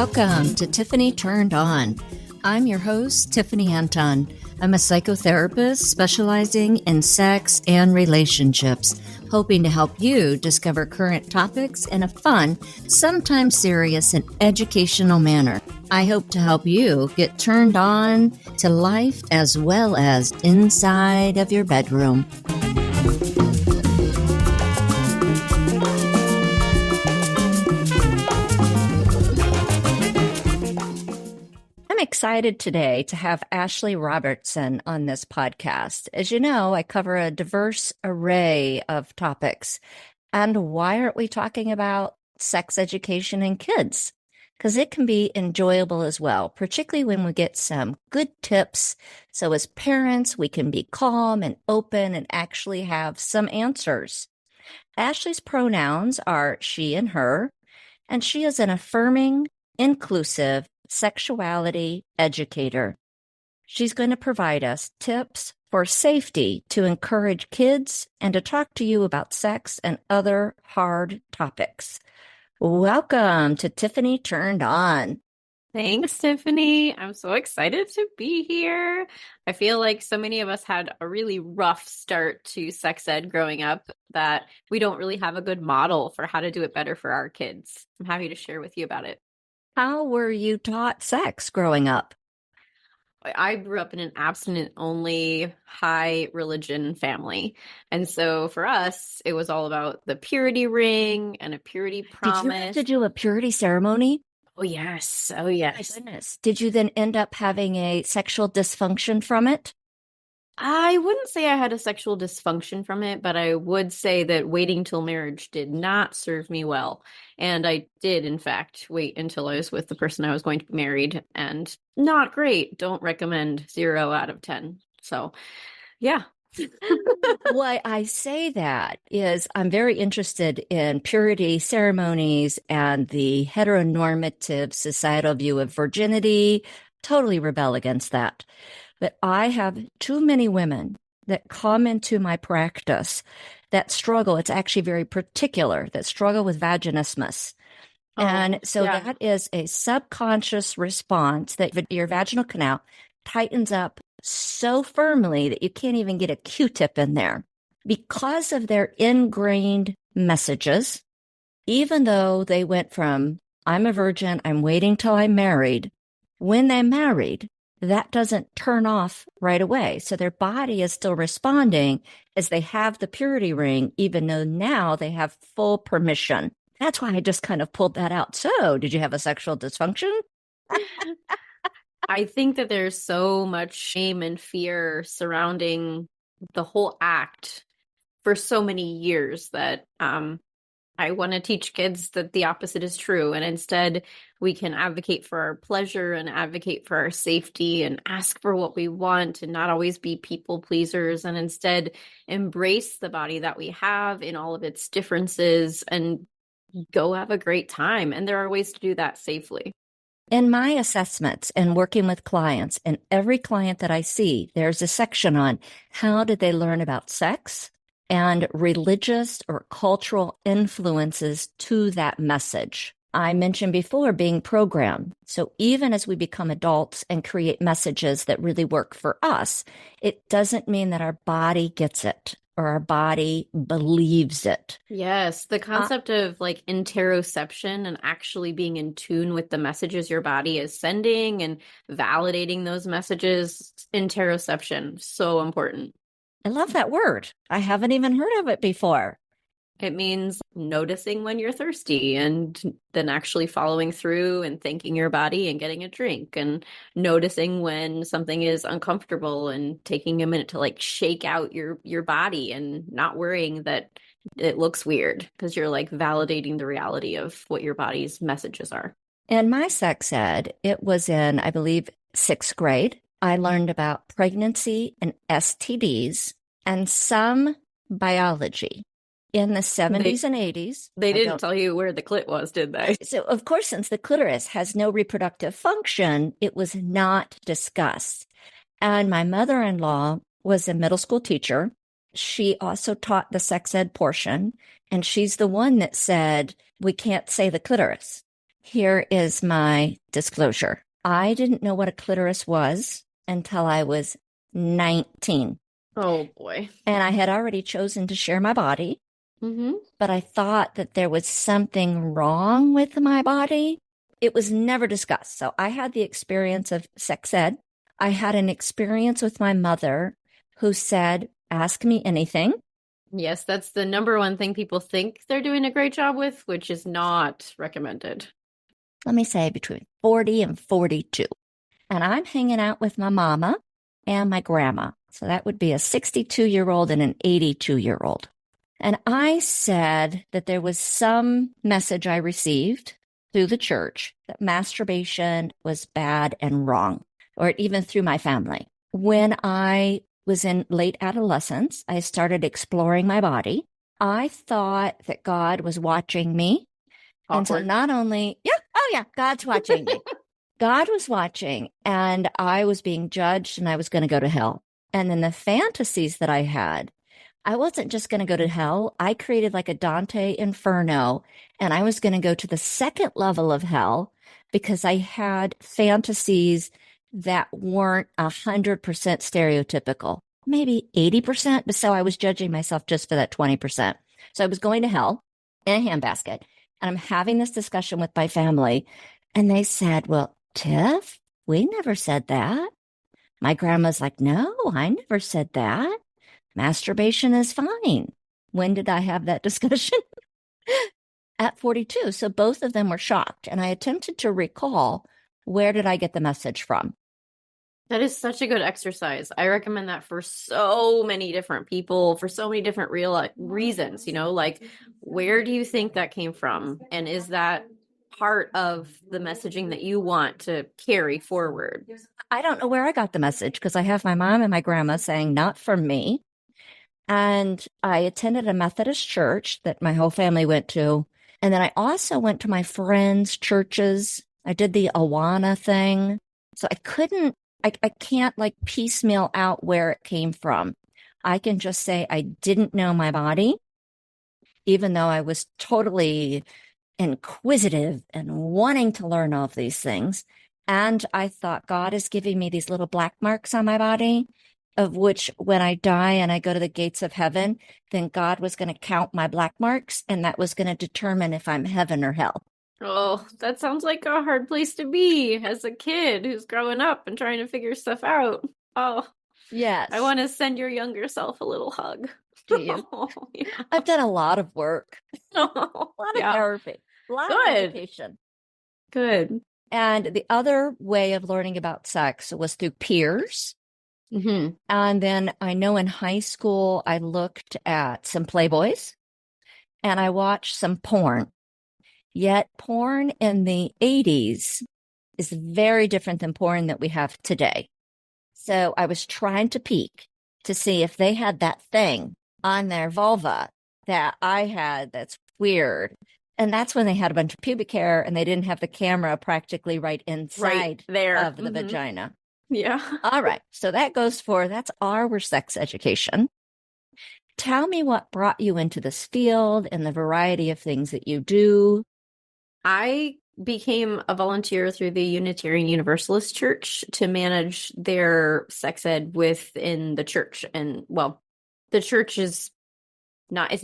Welcome to Tiffany Turned On. I'm your host, Tiffany Anton. I'm a psychotherapist specializing in sex and relationships, hoping to help you discover current topics in a fun, sometimes serious, and educational manner. I hope to help you get turned on to life as well as inside of your bedroom. I'm excited today to have Ashley Robertson on this podcast. As you know, I cover a diverse array of topics. And why aren't we talking about sex education in kids? Because it can be enjoyable as well, particularly when we get some good tips. So as parents, we can be calm and open and actually have some answers. Ashley's pronouns are she and her, and she is an affirming, inclusive sexuality educator. She's going to provide us tips for safety to encourage kids and to talk to you about sex and other hard topics. Welcome to Tiffany Turned On. Thanks, Tiffany. I'm so excited to be here. I feel like so many of us had a really rough start to sex ed growing up that we don't really have a good model for how to do it better for our kids. I'm happy to share with you about it. How were you taught sex growing up? I grew up in an abstinent-only, high religion family. And so for us, it was all about the purity ring and a purity promise. Did you have to do a purity ceremony? Oh, yes. Oh, yes. My goodness. Did you then end up having a sexual dysfunction from it? I wouldn't say I had a sexual dysfunction from it, but I would say that waiting till marriage did not serve me well. And I did, in fact, wait until I was with the person I was going to be married, and not great. Don't recommend 0 out of 10. So, yeah. Why I say that is I'm very interested in purity ceremonies and the heteronormative societal view of virginity. Totally rebel against that. But I have too many women that come into my practice that struggle. It's actually very particular, that struggle with vaginismus. And so that is a subconscious response that your vaginal canal tightens up so firmly that you can't even get a Q-tip in there because of their ingrained messages. Even though they went from, I'm a virgin, I'm waiting till I'm married. When they married, that doesn't turn off right away. So their body is still responding as they have the purity ring, even though now they have full permission. That's why I just kind of pulled that out. So, did you have a sexual dysfunction? I think that there's so much shame and fear surrounding the whole act for so many years that I want to teach kids that the opposite is true. And instead, we can advocate for our pleasure and advocate for our safety and ask for what we want and not always be people pleasers, and instead embrace the body that we have in all of its differences and go have a great time. And there are ways to do that safely. In my assessments and working with clients, and every client that I see, there's a section on how did they learn about sex and religious or cultural influences to that message. I mentioned before being programmed. So even as we become adults and create messages that really work for us, it doesn't mean that our body gets it or our body believes it. Yes, the concept of like interoception and actually being in tune with the messages your body is sending and validating those messages. Interoception, so important. I love that word. I haven't even heard of it before. It means noticing when you're thirsty and then actually following through and thanking your body and getting a drink, and noticing when something is uncomfortable and taking a minute to like shake out your body and not worrying that it looks weird, because you're like validating the reality of what your body's messages are. In my sex ed, it was in, I believe, 6th grade. I learned about pregnancy and STDs and some biology. In the 70s and 80s. They didn't tell you where the clit was, did they? So, of course, since the clitoris has no reproductive function, it was not discussed. And my mother-in-law was a middle school teacher. She also taught the sex ed portion, and she's the one that said, we can't say the clitoris. Here is my disclosure. I didn't know what a clitoris was until I was 19. Oh boy. And I had already chosen to share my body, Mm-hmm. but I thought that there was something wrong with my body. It was never discussed. So I had the experience of sex ed. I had an experience with my mother who said, ask me anything. Yes, that's the number one thing people think they're doing a great job with, which is not recommended. Let me say between 40 and 42. And I'm hanging out with my mama and my grandma. So that would be a 62-year-old and an 82-year-old. And I said that there was some message I received through the church that masturbation was bad and wrong, or even through my family. When I was in late adolescence, I started exploring my body. I thought that God was watching me. And so Awkward. not only, yeah, oh yeah, God's watching me. God was watching and I was being judged and I was going to go to hell. And then the fantasies that I had, I wasn't just going to go to hell. I created like a Dante Inferno and I was going to go to the second level of hell because I had fantasies that weren't 100% stereotypical, maybe 80%. But so I was judging myself just for that 20%. So I was going to hell in a handbasket. And I'm having this discussion with my family. And they said, well, Tiff, we never said that. My grandma's like, no, I never said that. Masturbation is fine. When did I have that discussion? At 42. So both of them were shocked. And I attempted to recall, where did I get the message from? That is such a good exercise. I recommend that for so many different people, for so many different real reasons, like where do you think that came from? And is that part of the messaging that you want to carry forward? I don't know where I got the message because I have my mom and my grandma saying, not from me. And I attended a Methodist church that my whole family went to. And then I also went to my friends' churches. I did the Awana thing. So I can't like piecemeal out where it came from. I can just say I didn't know my body, even though I was totally inquisitive and wanting to learn all of these things. And I thought God is giving me these little black marks on my body, of which when I die and I go to the gates of heaven, then God was going to count my black marks and that was going to determine if I'm heaven or hell. Oh, that sounds like a hard place to be as a kid who's growing up and trying to figure stuff out. Oh, I Yes. want to send your younger self a little hug. Do you? Oh, yeah. I've done a lot of work, Oh, a lot of yeah. therapy, a lot of Good. education. Good. And the other way of learning about sex was through peers. Mm-hmm. And then I know in high school, I looked at some Playboys and I watched some porn. Yet porn in the 80s is very different than porn that we have today. So I was trying to peek to see if they had that thing on their vulva that I had that's weird. And that's when they had a bunch of pubic hair and they didn't have the camera practically right Right inside there. of the Mm-hmm. vagina. Yeah. All right. So that's our sex education. Tell me what brought you into this field and the variety of things that you do. I became a volunteer through the Unitarian Universalist Church to manage their sex ed within the church. And well, the church is it's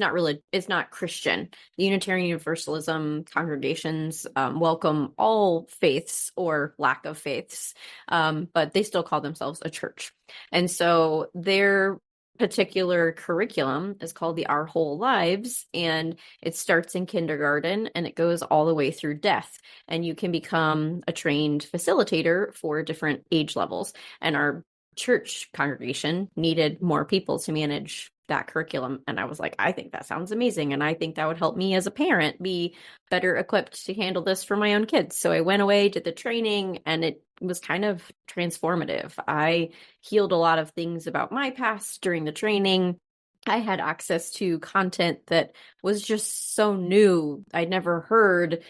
not Christian. The Unitarian Universalism congregations welcome all faiths or lack of faiths, but they still call themselves a church. And so their particular curriculum is called the Our Whole Lives, and it starts in kindergarten and it goes all the way through death. And you can become a trained facilitator for different age levels. And our church congregation needed more people to manage that curriculum. And I was like, I think that sounds amazing. And I think that would help me as a parent be better equipped to handle this for my own kids. So I went away, did the training, and it was kind of transformative. I healed a lot of things about my past during the training. I had access to content that was just so new. I'd never heard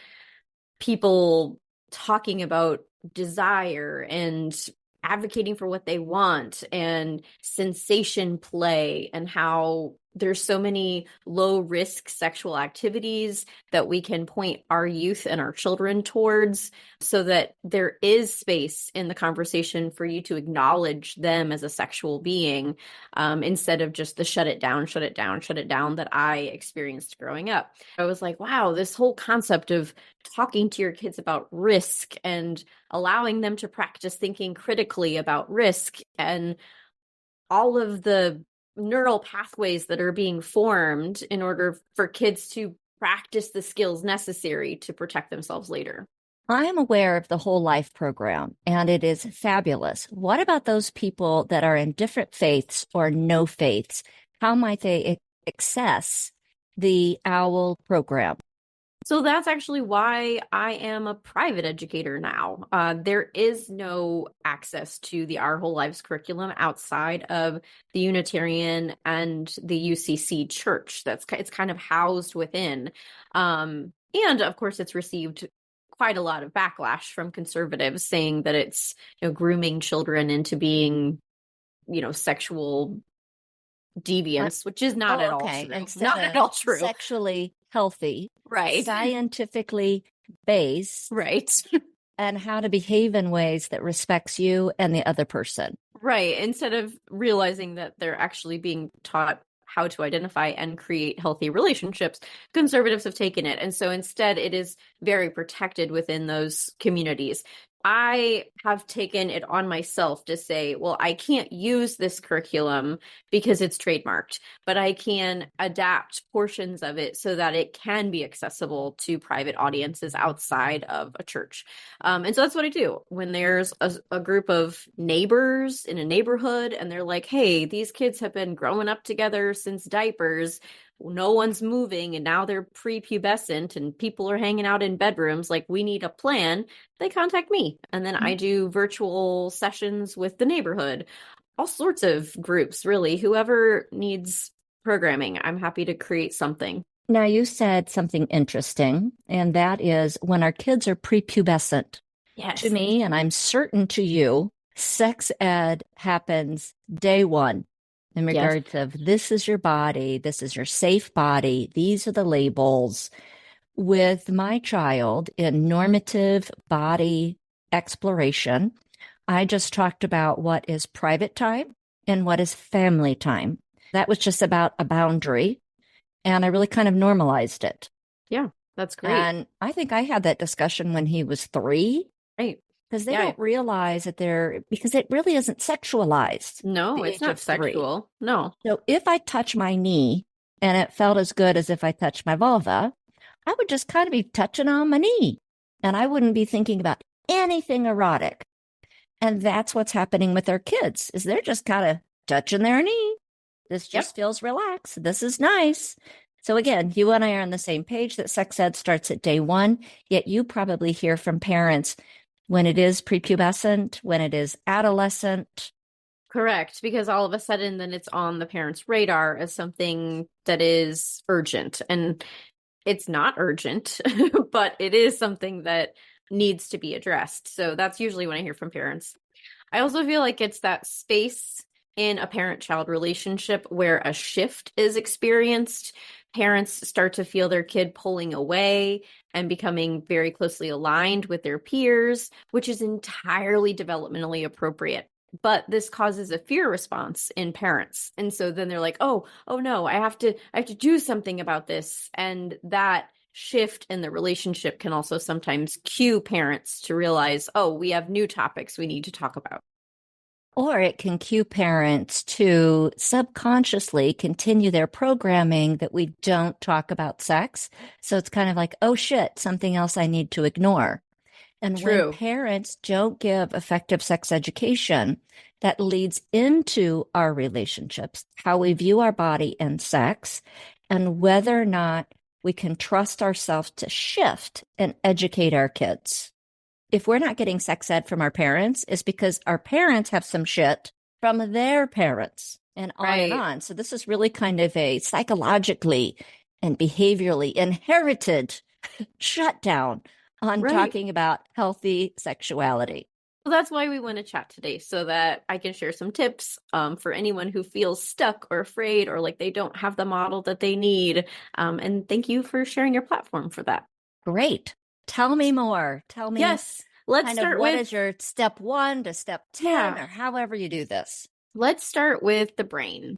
people talking about desire and advocating for what they want and sensation play and how there's so many low risk sexual activities that we can point our youth and our children towards so that there is space in the conversation for you to acknowledge them as a sexual being, instead of just the shut it down, shut it down, shut it down that I experienced growing up. I was like, wow, this whole concept of talking to your kids about risk and allowing them to practice thinking critically about risk and all of the neural pathways that are being formed in order for kids to practice the skills necessary to protect themselves later. I am aware of the whole life program, and it is fabulous. What about those people that are in different faiths or no faiths? How might they access the OWL program? So that's actually why I am a private educator now. There is no access to the Our Whole Lives curriculum outside of the Unitarian and the UCC church. It's kind of housed within, and of course, it's received quite a lot of backlash from conservatives saying that it's, grooming children into being, sexual deviance, which is not at all true. Instead Not at all true. Sexually healthy, Right. scientifically based, Right. and how to behave in ways that respects you and the other person. Right. Instead of realizing that they're actually being taught how to identify and create healthy relationships, conservatives have taken it. And so instead, it is very protected within those communities. I have taken it on myself to say, well, I can't use this curriculum because it's trademarked, but I can adapt portions of it so that it can be accessible to private audiences outside of a church. And so that's what I do when there's a group of neighbors in a neighborhood and they're like, hey, these kids have been growing up together since diapers. No one's moving and now they're prepubescent and people are hanging out in bedrooms. Like, we need a plan. They contact me. And then I do virtual sessions with the neighborhood, all sorts of groups, really. Whoever needs programming, I'm happy to create something. Now, you said something interesting, and that is when our kids are prepubescent. Yes. To me, and I'm certain to you, sex ed happens day one in regards of this is your body, this is your safe body, these are the labels. With my child in normative body exploration, I just talked about what is private time and what is family time. That was just about a boundary, and I really kind of normalized it. Yeah, that's great. And I think I had that discussion when he was 3. Right. Because they don't realize that because it really isn't sexualized. No, it's not sexual. No. So if I touch my knee and it felt as good as if I touched my vulva, I would just kind of be touching on my knee and I wouldn't be thinking about anything erotic. And that's what's happening with our kids is they're just kind of touching their knee. This just feels relaxed. This is nice. So again, you and I are on the same page that sex ed starts at day one, yet you probably hear from parents when it is prepubescent, when it is adolescent. Correct, because all of a sudden then it's on the parent's radar as something that is urgent. And it's not urgent, but it is something that needs to be addressed. So that's usually when I hear from parents. I also feel like it's that space in a parent-child relationship where a shift is experienced. Parents start to feel their kid pulling away and becoming very closely aligned with their peers, which is entirely developmentally appropriate. But this causes a fear response in parents. And so then they're like, oh no, I have to do something about this. And that shift in the relationship can also sometimes cue parents to realize, oh, we have new topics we need to talk about. Or it can cue parents to subconsciously continue their programming that we don't talk about sex. So it's kind of like, oh shit, something else I need to ignore. And when parents don't give effective sex education, that leads into our relationships, how we view our body and sex, and whether or not we can trust ourselves to shift and educate our kids. If we're not getting sex ed from our parents, it's because our parents have some shit from their parents and on and on. So this is really kind of a psychologically and behaviorally inherited shutdown on talking about healthy sexuality. Well, that's why we want to chat today, so that I can share some tips for anyone who feels stuck or afraid or like they don't have the model that they need. And thank you for sharing your platform for that. Great. Tell me more. Tell me Yes, let's kind of start what with, is your step 1 to step 10 yeah, or however you do this. let's start with the brain.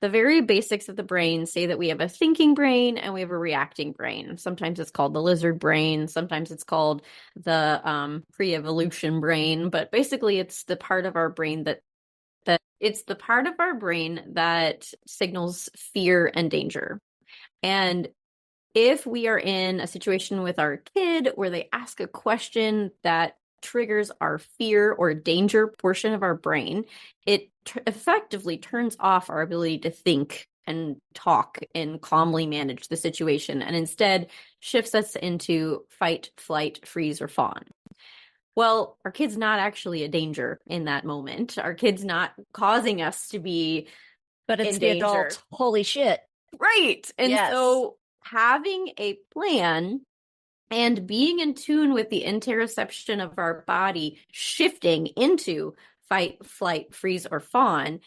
The very basics of the brain say that we have a thinking brain and we have a reacting brain. Sometimes it's called the lizard brain. Sometimes it's called the pre-evolution brain. But basically, it's the part of our brain that it's the part of our brain that signals fear and danger. And if we are in a situation with our kid where they ask a question that triggers our fear or danger portion of our brain, it effectively turns off our ability to think and talk and calmly manage the situation, and instead shifts us into fight, flight, freeze, or fawn. Well, our kid's not actually a danger in that moment. Our kid's not causing us to be But it's in the danger. adult, holy shit. Right. And Yes. so having a plan and being in tune with the interoception of our body shifting into fight, flight, freeze, or fawn,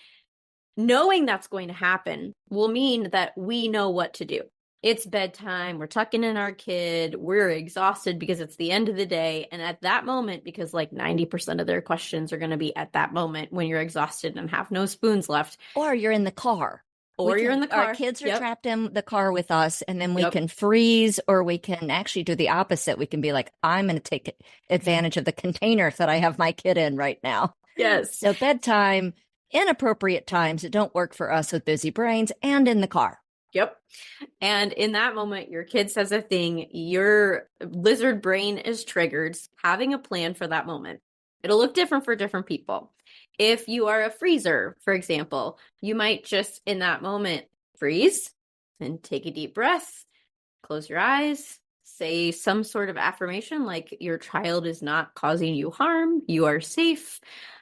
knowing that's going to happen will mean that we know what to do. It's bedtime, we're tucking in our kid, we're exhausted because it's the end of the day. And at that moment, because like 90% of their questions are going to be at that moment when you're exhausted and have no spoons left, Or you're in the car. or you're in the Our car. kids are Yep. trapped in the car with us, and then we Yep. can freeze, or we can actually do the opposite. We can be like, I'm going to take advantage of the container that I have my kid in right now. Yes. So bedtime, inappropriate times that don't work for us with busy brains, and in the car. Yep. And in that moment, your kid says a thing, your lizard brain is triggered, having a plan for that moment. It'll look different for different people. If you are a freezer, for example, you might just in that moment freeze and take a deep breath, close your eyes, say some sort of affirmation like your child is not causing you harm, you are safe.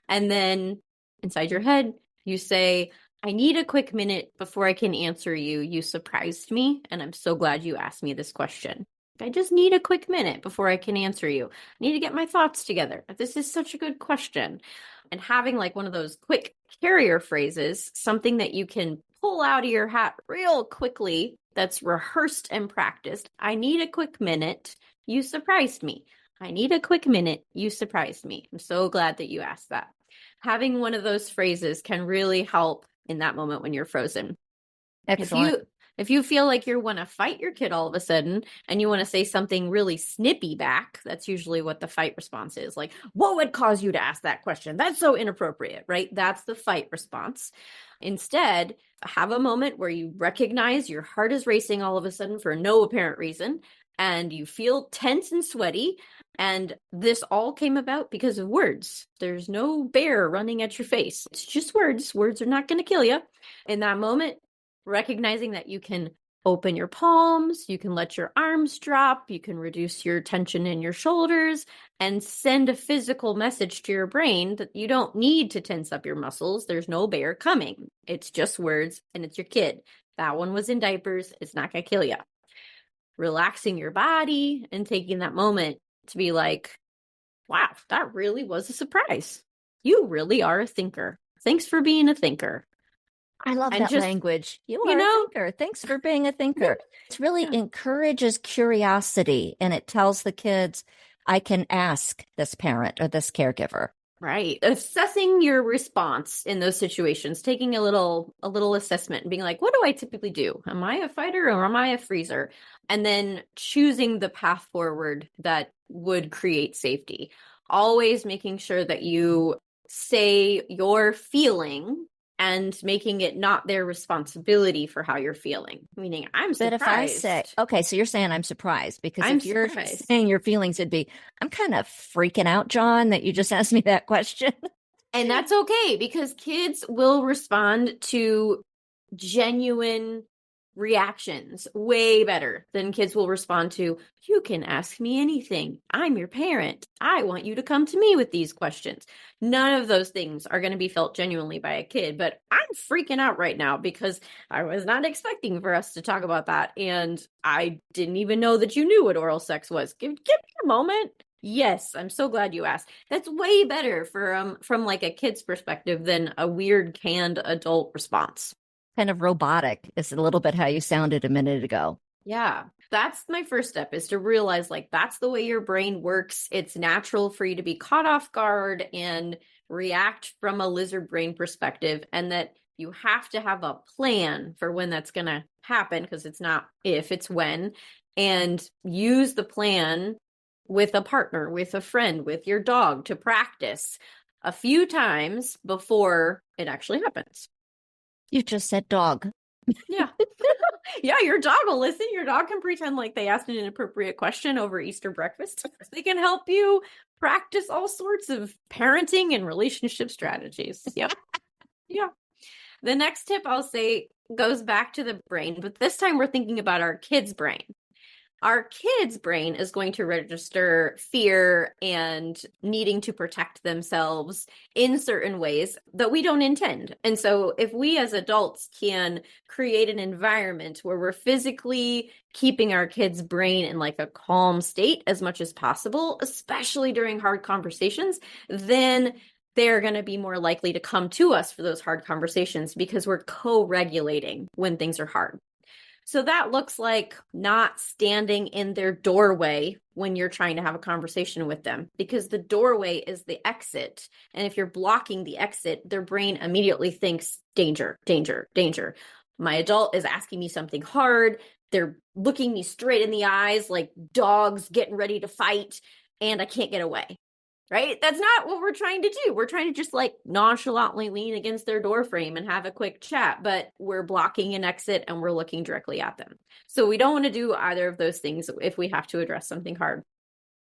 And then inside your head, you say, I need a quick minute before I can answer you. You surprised me, and I'm so glad you asked me this question. I just need a quick minute before I can answer you. I need to get my thoughts together. This is such a good question. And having like one of those quick carrier phrases, something that you can pull out of your hat real quickly that's rehearsed and practiced. I need a quick minute. You surprised me. I need a quick minute. You surprised me. I'm so glad that you asked that. Having one of those phrases can really help in that moment when you're frozen. Excellent. If you feel like you want to fight your kid all of a sudden and you want to say something really snippy back, that's usually what the fight response is. Like, what would cause you to ask that question? That's so inappropriate, right? That's the fight response. Instead, have a moment where you recognize your heart is racing all of a sudden for no apparent reason, and you feel tense and sweaty. And this all came about because of words. There's no bear running at your face. It's just words. Words are not going to kill you. In that moment, recognizing that you can open your palms, you can let your arms drop, you can reduce your tension in your shoulders, and send a physical message to your brain that you don't need to tense up your muscles. There's no bear coming. It's just words, and it's your kid. That one was in diapers. It's not going to kill you. Relaxing your body and taking that moment to be like, wow, that really was a surprise. You really are a thinker. Thanks for being a thinker. I love And that just, language. You you are a know, thinker. Thanks for being a thinker. It really yeah. encourages curiosity, and it tells the kids, I can ask this parent or this caregiver. Right. Assessing your response in those situations, taking a little assessment and being like, what do I typically do? Am I a fighter or am I a freezer? And then choosing the path forward that would create safety. Always making sure that you say your feeling and making it not their responsibility for how you're feeling. Meaning, I'm But if I say, surprised. okay, so you're saying I'm surprised, because I'm if you're surprised. saying your feelings, it'd be, I'm kind of freaking out, John, that you just asked me that question. And that's okay because kids will respond to genuine reactions way better than kids will respond to, you can ask me anything. I'm your parent. I want you to come to me with these questions. None of those things are going to be felt genuinely by a kid, but I'm freaking out right now because I was not expecting for us to talk about that. And I didn't even know that you knew what oral sex was. Give me a moment. Yes, I'm so glad you asked. That's way better from like a kid's perspective than a weird canned adult response. Kind of robotic is a little bit how you sounded a minute ago. Yeah, that's my first step is to realize like that's the way your brain works. It's natural for you to be caught off guard and react from a lizard brain perspective, and that you have to have a plan for when that's going to happen because it's not if, it's when, and use the plan with a partner, with a friend, with your dog to practice a few times before it actually happens. You just said dog. Yeah. Yeah, your dog will listen. Your dog can pretend like they asked an inappropriate question over Easter breakfast. They can help you practice all sorts of parenting and relationship strategies. Yep. Yeah. The next tip I'll say goes back to the brain, but this time we're thinking about our kids' brain. Our kid's brain is going to register fear and needing to protect themselves in certain ways that we don't intend. And so, if we as adults can create an environment where we're physically keeping our kid's brain in like a calm state as much as possible, especially during hard conversations, then they're going to be more likely to come to us for those hard conversations because we're co regulating when things are hard. So that looks like not standing in their doorway when you're trying to have a conversation with them, because the doorway is the exit. And if you're blocking the exit, their brain immediately thinks danger, danger, danger. My adult is asking me something hard. They're looking me straight in the eyes like dogs getting ready to fight, and I can't get away. Right? That's not what we're trying to do. We're trying to just like nonchalantly lean against their door frame and have a quick chat, but we're blocking an exit and we're looking directly at them. So we don't want to do either of those things if we have to address something hard.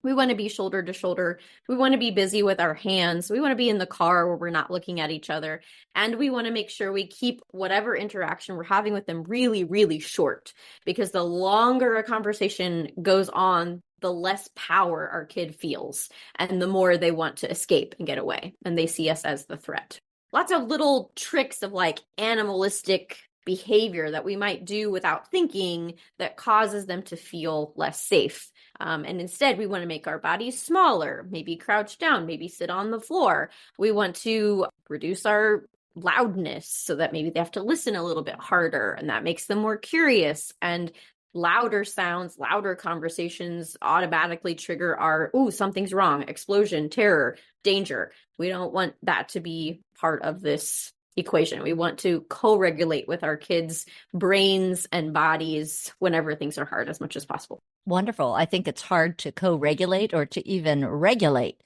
We want to be shoulder to shoulder. We want to be busy with our hands. We want to be in the car where we're not looking at each other. And we want to make sure we keep whatever interaction we're having with them really, really short, because the longer a conversation goes on, the less power our kid feels and the more they want to escape and get away. And they see us as the threat. Lots of little tricks of like animalistic behavior that we might do without thinking that causes them to feel less safe. And instead, we want to make our bodies smaller, maybe crouch down, maybe sit on the floor. We want to reduce our loudness so that maybe they have to listen a little bit harder, and that makes them more curious. And louder sounds, louder conversations automatically trigger our, ooh, something's wrong, explosion, terror, danger. We don't want that to be part of this equation. We want to co-regulate with our kids' brains and bodies whenever things are hard as much as possible. Wonderful. I think it's hard to co-regulate or to even regulate.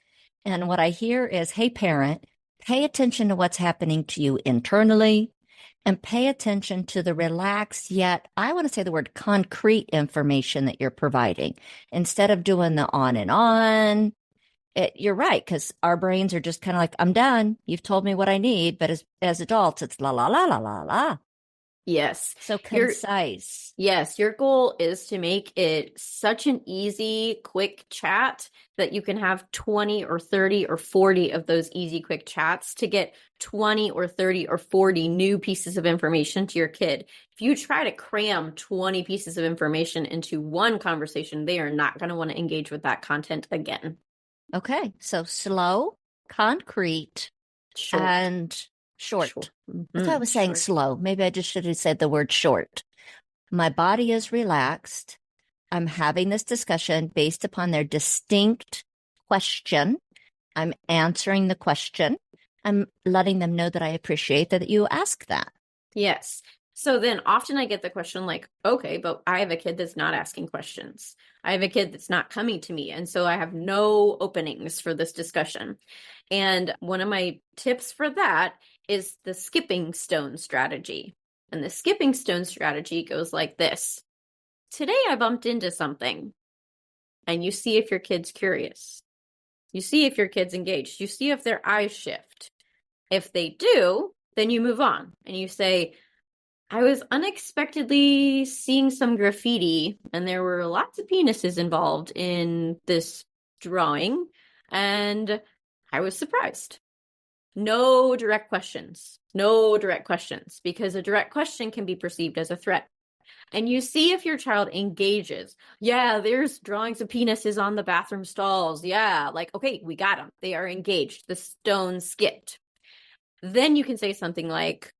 And what I hear is, hey, parent, pay attention to what's happening to you internally and pay attention to the relaxed, yet I want to say the word concrete information that you're providing. Instead of doing the on and on, you're right, because our brains are just kind of like, I'm done. You've told me what I need. But as adults, it's la, la, la, la, la, la. Yes. So Your concise. Yes, your goal is to make it such an easy, quick chat that you can have 20 or 30 or 40 of those easy, quick chats to get 20 or 30 or 40 new pieces of information to your kid. If you try to cram 20 pieces of information into one conversation, they are not going to want to engage with that content again. Okay. So slow, concrete, Short. and short. I thought I was saying Short. slow. Maybe I just should have said the word short. My body is relaxed. I'm having this discussion based upon their distinct question. I'm answering the question. I'm letting them know that I appreciate that you ask that. Yes. So then often I get the question like, okay, but I have a kid that's not asking questions. I have a kid that's not coming to me. And so I have no openings for this discussion. And one of my tips for that is the skipping stone strategy. And the skipping stone strategy goes like this. Today I bumped into something, and you see if your kid's curious. You see if your kid's engaged. You see if their eyes shift. If they do, then you move on and you say, I was unexpectedly seeing some graffiti, and there were lots of penises involved in this drawing, and I was surprised. No direct questions. No direct questions, because a direct question can be perceived as a threat. and you see if your child engages. Yeah, there's drawings of penises on the bathroom stalls. Yeah, like, okay, we got them. They are engaged. The stone skipped. Then you can say something like,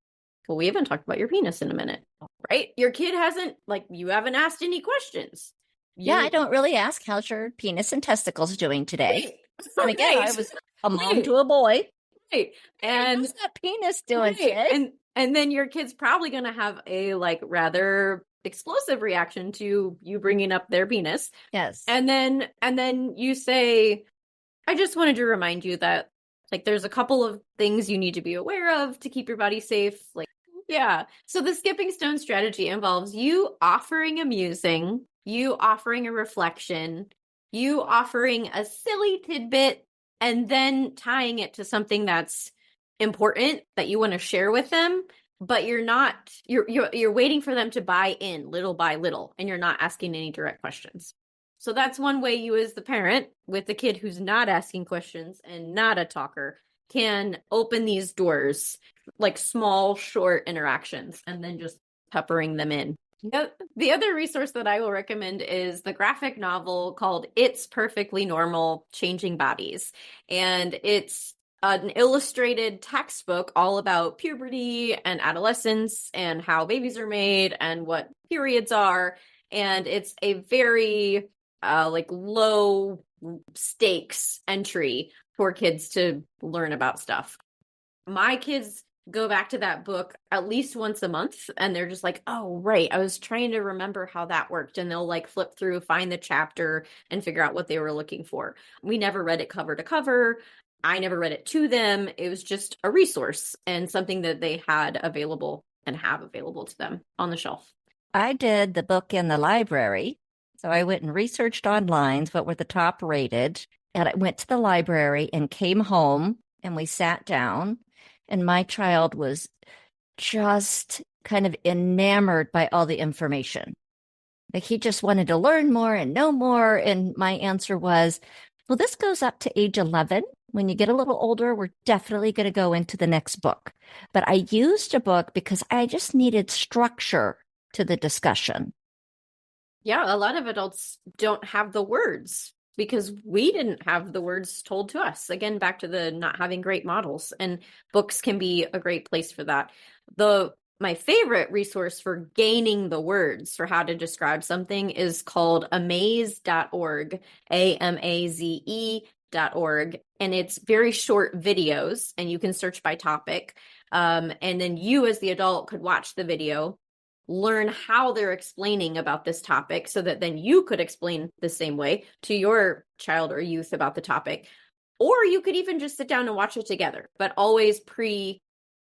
well, we haven't talked about your penis in a minute, right? Your kid hasn't, like, you haven't asked any questions. Yeah, I You, don't really ask how's your penis and testicles doing today. right, And again, I right, was a mom right, to a boy. right. Hey, And how's that penis doing right. today? And then your kid's probably going to have a like rather explosive reaction to you bringing up their penis. Yes. And then you say, I just wanted to remind you that like there's a couple of things you need to be aware of to keep your body safe. Like, yeah. So the skipping stone strategy involves you offering a musing, you offering a reflection, you offering a silly tidbit, and then tying it to something that's important that you want to share with them, but you're waiting for them to buy in little by little, and you're not asking any direct questions. So that's one way you, as the parent, with the kid who's not asking questions and not a talker, can open these doors, like small, short interactions, and then just peppering them in. The other resource that I will recommend is the graphic novel called It's Perfectly Normal Changing Bodies. And it's an illustrated textbook all about puberty and adolescence and how babies are made and what periods are. And it's a very like low stakes entry for kids to learn about stuff. My kids go back to that book at least once a month and they're just like, oh, right, I was trying to remember how that worked. And they'll like flip through, find the chapter and figure out what they were looking for. We never read it cover to cover. I never read it to them. It was just a resource and something that they had available and have available to them on the shelf. I did the book in the library. So I went and researched online what were the top rated. And I went to the library and came home and we sat down. And my child was just kind of enamored by all the information. Like he just wanted to learn more and know more. And my answer was, well, this goes up to age 11. When you get a little older, we're definitely going to go into the next book. But I used a book because I just needed structure to the discussion. Yeah, a lot of adults don't have the words because we didn't have the words told to us. Again, back to the not having great models, and books can be a great place for that. My favorite resource for gaining the words for how to describe something is called amaze.org, AMAZE.org, and it's very short videos, and you can search by topic. And then you, as the adult, could watch the video, learn how they're explaining about this topic so that then you could explain the same way to your child or youth about the topic. Or you could even just sit down and watch it together, but always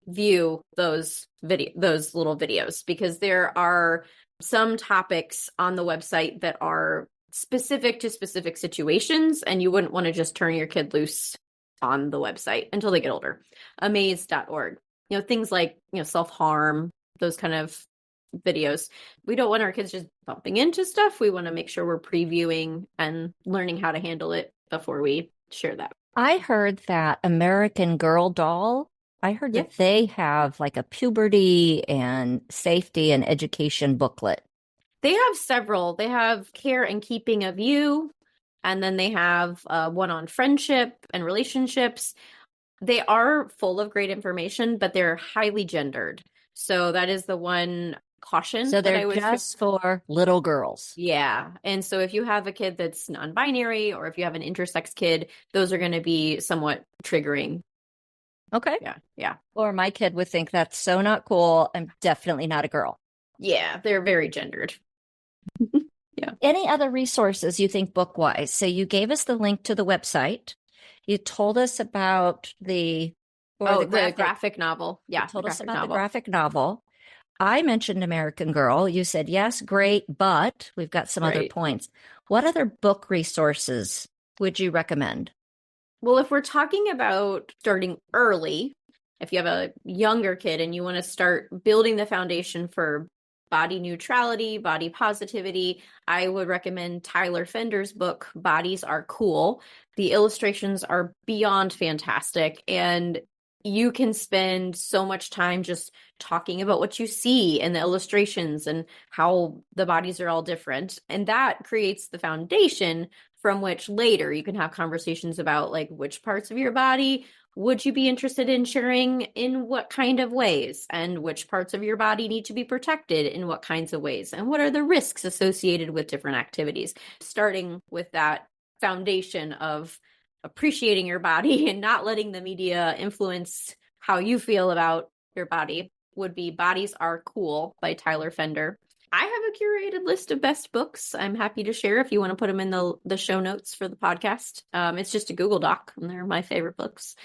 view those little videos, because there are some topics on the website that are specific to specific situations, and you wouldn't want to just turn your kid loose on the website until they get older. Amaze.org, things like self-harm, those kind of videos. We don't want our kids just bumping into stuff. We want to make sure we're previewing and learning how to handle it before we share that. I heard that American Girl doll, I heard Yeah. that they have like a puberty and safety and education booklet. They have several. They have Care and Keeping of You, and then they have one on friendship and relationships. They are full of great information, but they're highly gendered. So that is the one caution So that I they're would share. just for little girls. Yeah. And so if you have a kid that's non-binary, or if you have an intersex kid, those are going to be somewhat triggering. Okay. Yeah. Yeah. Or my kid would think that's so not cool. I'm definitely not a girl. Yeah. They're very gendered. Yeah. Any other resources you think book wise? So you gave us the link to the website. You told us about the graphic novel. You Yeah. The told us graphic about the novel. graphic novel. I mentioned American Girl. You said, yes, great, but we've got some other Right. points. What other book resources would you recommend? Well, if we're talking about starting early, if you have a younger kid and you want to start building the foundation for body neutrality, body positivity, I would recommend Tyler Fender's book, Bodies Are Cool. The illustrations are beyond fantastic. And you can spend so much time just talking about what you see and the illustrations and how the bodies are all different. And that creates the foundation from which later you can have conversations about like which parts of your body would you be interested in sharing in what kind of ways, and which parts of your body need to be protected in what kinds of ways, and what are the risks associated with different activities. Starting with that foundation of appreciating your body and not letting the media influence how you feel about your body would be Bodies Are Cool by Tyler Fender. I have a curated list of best books I'm happy to share if you want to put them in the show notes for the podcast. It's just a Google Doc, and they're my favorite books.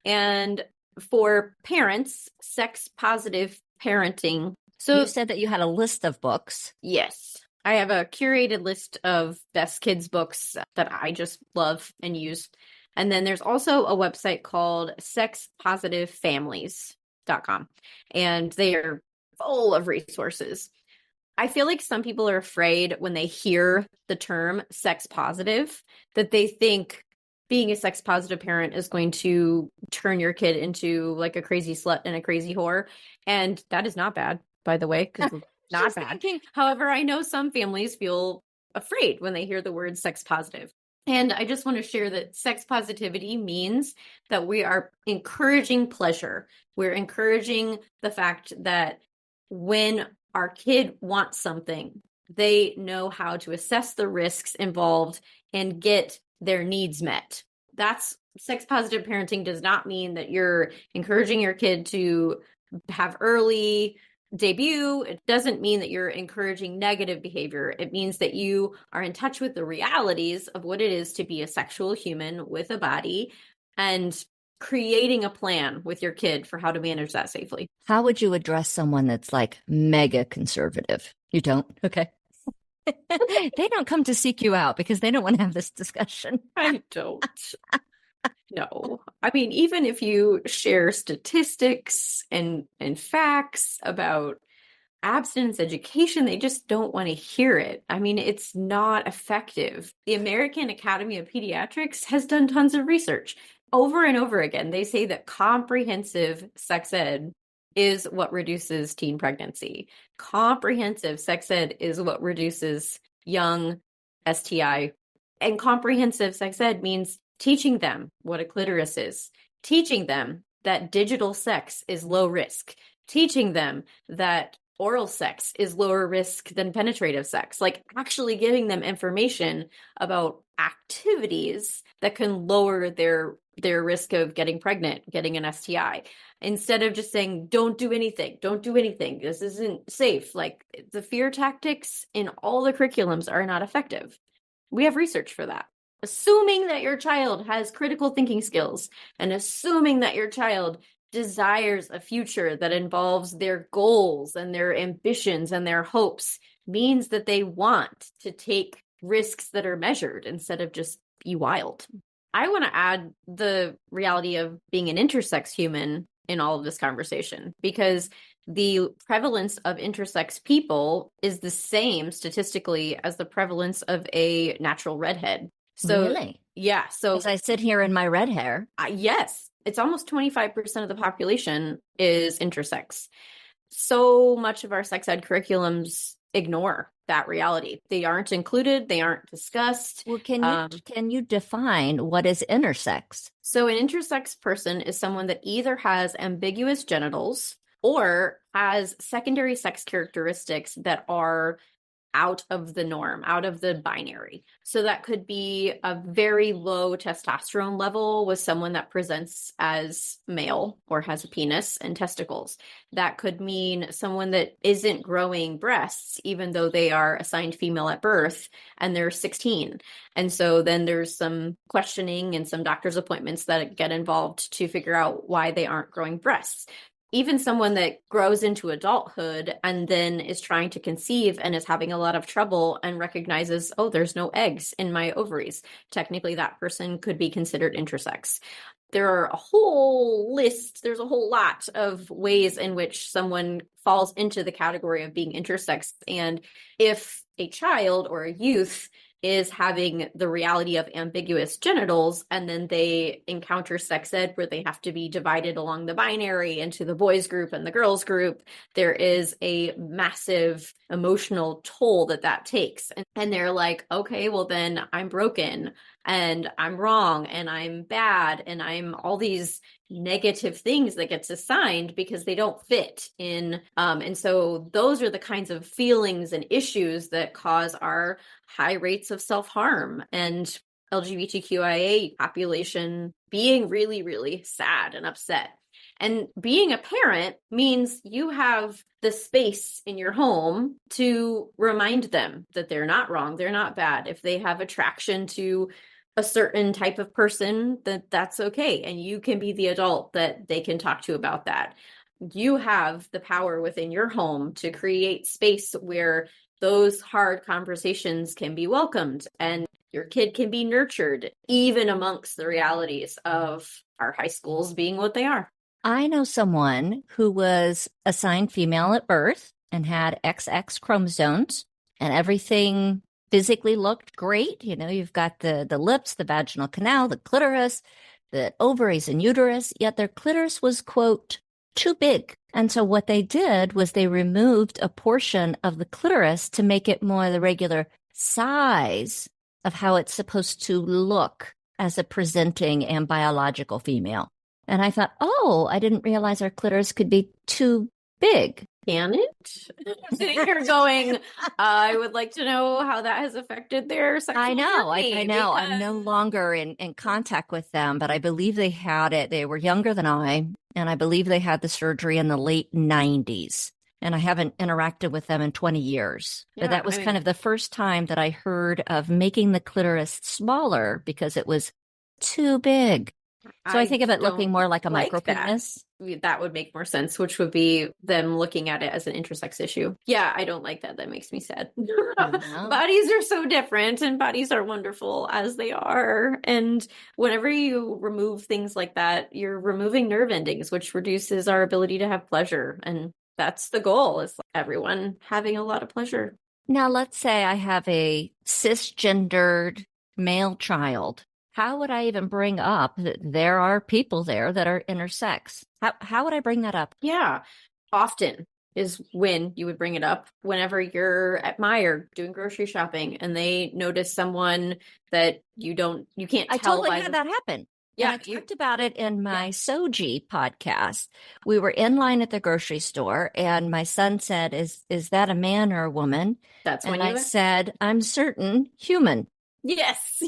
And for parents, sex positive parenting. So You said that you had a list of books. yes, I have a curated list of best kids books that I just love and use. And then there's also a website called sexpositivefamilies.com, and they are full of resources. I feel like some people are afraid when they hear the term sex positive that they think being a sex positive parent is going to turn your kid into like a crazy slut and a crazy whore. And that is not bad, by the way, because it's not Just bad. thinking, However, I know some families feel afraid when they hear the word sex positive. And I just want to share that sex positivity means that we are encouraging pleasure. We're encouraging the fact that when our kid wants something, they know how to assess the risks involved and get their needs met. That's sex positive parenting does not mean that you're encouraging your kid to have early debut. It doesn't mean that you're encouraging negative behavior. It means that you are in touch with the realities of what it is to be a sexual human with a body and creating a plan with your kid for how to manage that safely. how would you address someone that's like mega conservative? You don't? Okay. They don't come to seek you out because they don't want to have this discussion. I don't. No. I mean, even if you share statistics and facts about abstinence education, they just don't want to hear it. I mean, it's not effective. The American Academy of Pediatrics has done tons of research over and over again. They say that comprehensive sex ed is what reduces teen pregnancy. Comprehensive sex ed is what reduces young STI. And comprehensive sex ed means teaching them what a clitoris is, teaching them that digital sex is low risk, teaching them that oral sex is lower risk than penetrative sex, like actually giving them information about activities that can lower their risk of getting pregnant, getting an STI, instead of just saying, don't do anything, this isn't safe. Like the fear tactics in all the curriculums are not effective. We have research for that. Assuming that your child has critical thinking skills and assuming that your child desires a future that involves their goals and their ambitions and their hopes means that they want to take risks that are measured instead of just be wild. I want to add the reality of being an intersex human in all of this conversation because the prevalence of intersex people is the same statistically as the prevalence of a natural redhead. So, Really? yeah. So, As I sit here in my red hair. yes, it's almost 25% of the population is intersex. So much of our sex ed curriculums ignore that reality. They aren't included. They aren't discussed. Well, can you define what is intersex? So an intersex person is someone that either has ambiguous genitals or has secondary sex characteristics that are out of the norm, out of the binary. So that could be a very low testosterone level with someone that presents as male or has a penis and testicles. That could mean someone that isn't growing breasts, even though they are assigned female at birth and they're 16. And so then there's some questioning and some doctor's appointments that get involved to figure out why they aren't growing breasts. Even someone that grows into adulthood and then is trying to conceive and is having a lot of trouble and recognizes, oh, there's no eggs in my ovaries. Technically, that person could be considered intersex. There are a whole list, there's a whole lot of ways in which someone falls into the category of being intersex. And if a child or a youth is having the reality of ambiguous genitals, and then they encounter sex ed where they have to be divided along the binary into the boys group and the girls group. There is a massive emotional toll that takes. And they're like, okay, well then I'm broken and I'm wrong and I'm bad and I'm all these negative things that gets assigned because they don't fit in. And so those are the kinds of feelings and issues that cause our high rates of self-harm and LGBTQIA population being really, really sad and upset. And being a parent means you have the space in your home to remind them that they're not wrong, they're not bad. If they have attraction to a certain type of person, that's okay. And you can be the adult that they can talk to about that. You have the power within your home to create space where those hard conversations can be welcomed and your kid can be nurtured, even amongst the realities of our high schools being what they are. I know someone who was assigned female at birth and had XX chromosomes, and everything physically looked great. You know, you've got the lips, the vaginal canal, the clitoris, the ovaries and uterus, yet their clitoris was, quote, too big. And so what they did was they removed a portion of the clitoris to make it more the regular size of how it's supposed to look as a presenting and biological female. And I thought, oh, I didn't realize our clitoris could be too big. Can it? I'm sitting here going, I would like to know how that has affected their sexual I know. journey, I know. because I'm no longer in contact with them, but I believe they had it. They were younger than I, and I believe they had the surgery in the late 90s. And I haven't interacted with them in 20 years. But that was kind of the first time that I heard of making the clitoris smaller because it was too big. So I think of it looking more like a micropenis. That would make more sense, which would be them looking at it as an intersex issue. Yeah, I don't like that. That makes me sad. Bodies are so different and bodies are wonderful as they are. And whenever you remove things like that, you're removing nerve endings, which reduces our ability to have pleasure. And that's the goal, is everyone having a lot of pleasure. Now, let's say I have a cisgendered male child. How would I even bring up that there are people there that are intersex? How would I bring that up? Yeah, often is when you would bring it up. Whenever you're at Meijer doing grocery shopping and they notice someone that you can't tell. I totally had that happen. Yeah, and I talked about it in my Soji podcast. We were in line at the grocery store, and my son said, "Is that a man or a woman?" That's when I said, "I'm certain, human." Yes.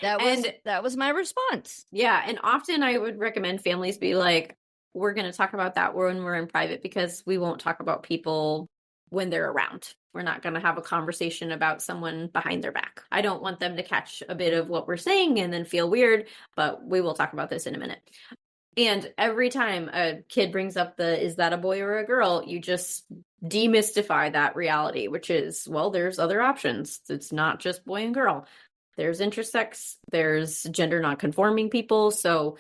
That was my response. Yeah, and often I would recommend families be like, we're going to talk about that when we're in private, because we won't talk about people when they're around. We're not going to have a conversation about someone behind their back. I don't want them to catch a bit of what we're saying and then feel weird, but we will talk about this in a minute. And every time a kid brings up is that a boy or a girl, you just demystify that reality, which is, well, there's other options. It's not just boy and girl. There's intersex, there's gender nonconforming people. So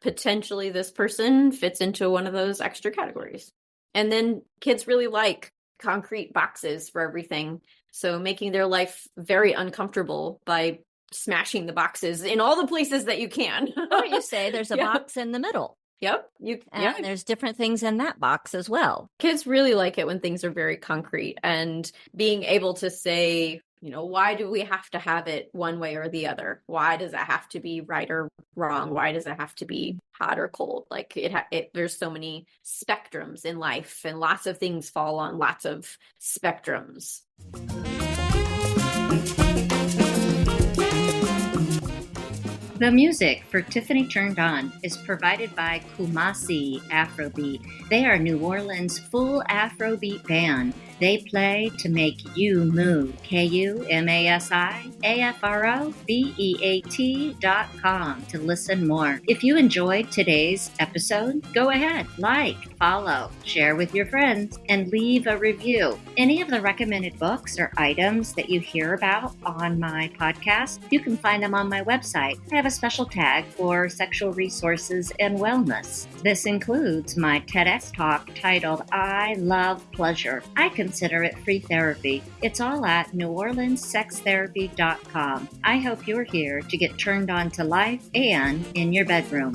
potentially this person fits into one of those extra categories. And then kids really like concrete boxes for everything. So making their life very uncomfortable by smashing the boxes in all the places that you can. Or you say there's a box in the middle. Yep. And there's different things in that box as well. Kids really like it when things are very concrete, and being able to say, why do we have to have it one way or the other? Why does it have to be right or wrong? Why does it have to be hot or cold? Like there's so many spectrums in life, and lots of things fall on lots of spectrums. The music for Tiffany Turned On is provided by Kumasi Afrobeat. They are New Orleans' full Afrobeat band. They play to make you move. KUMASIAFROBEAT.com to listen more. If you enjoyed today's episode, go ahead, follow, share with your friends, and leave a review. Any of the recommended books or items that you hear about on my podcast, you can find them on my website. I have a special tag for sexual resources and wellness. This includes my TEDx talk titled I Love Pleasure. I can consider it free therapy. It's all at neworleanssextherapy.com. I hope you're here to get turned on to life and in your bedroom.